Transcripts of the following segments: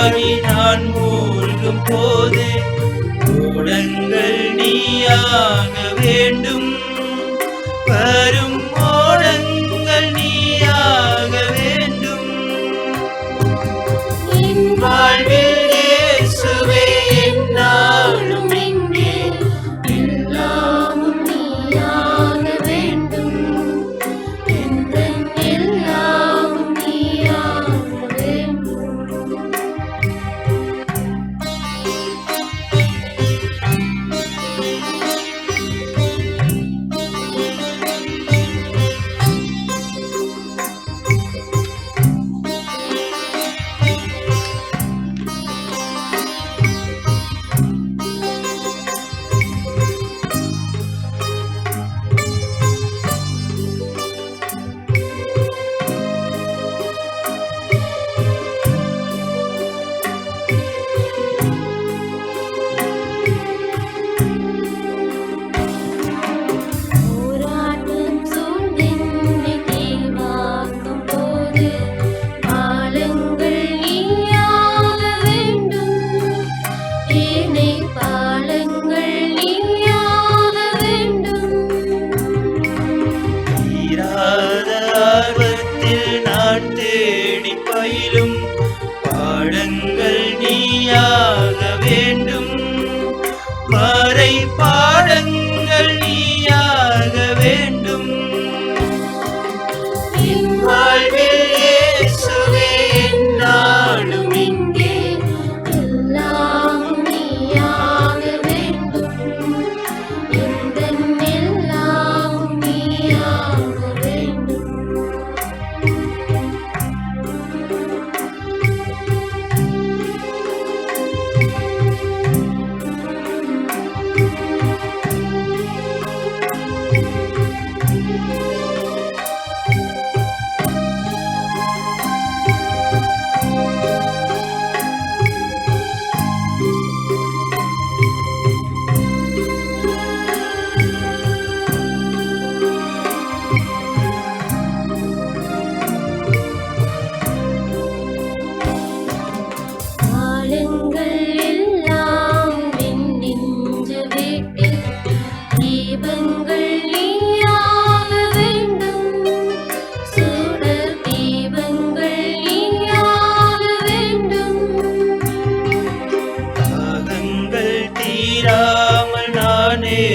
கடலாகி நான் மூழ்கும் போது ஓடங்கள் நீயாக வேண்டும். வரும் ஓடங்கள் நீயாக வேண்டும். என் வாழ்வில் இயேசுவே என்னாலும் எங்கே எல்லாமும் நீயாக வேண்டும். எந்தன் எல்லாமும் நீயாக வேண்டும். பயிலும் பாடங்கள் நீயாக வேண்டும். மறை பாடங்கள் நீயாக வேண்டும். என் வாழ்வில் இயேசுவே என்னாலும் இங்கே எல்லாம் நீயாக வேண்டும். எந்தன் எல்லாம் நீயாக வேண்டும்.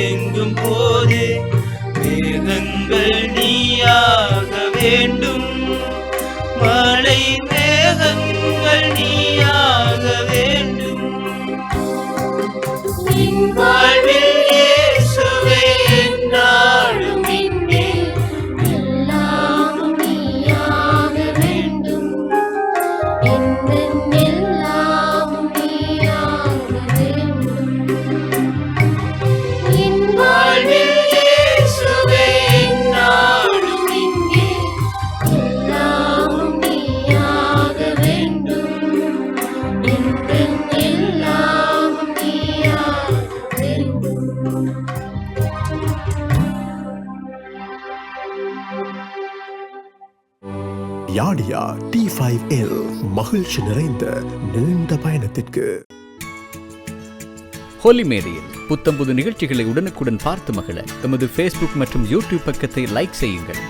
எங்கும் போது மேகங்கள் நீயாக வேண்டும். மழை மேகங்கள் நீயாக வேண்டும். என் வாழ்வில் இயேசுவே என்னாலும் இங்கே எல்லாம் நீயாக வேண்டும். எந்தன் எல்லாம் நீயாக வேண்டும். யாடியா T5L மகிழ்ச்சி நிறைந்த நீண்ட பயணத்திற்கு. ஹோலி மேரியில் புத்தம்புது நிகழ்ச்சிகளை உடனுக்குடன் பார்த்து மகிழ எமது Facebook மற்றும் YouTube பக்கத்தை லைக் செய்யுங்கள்.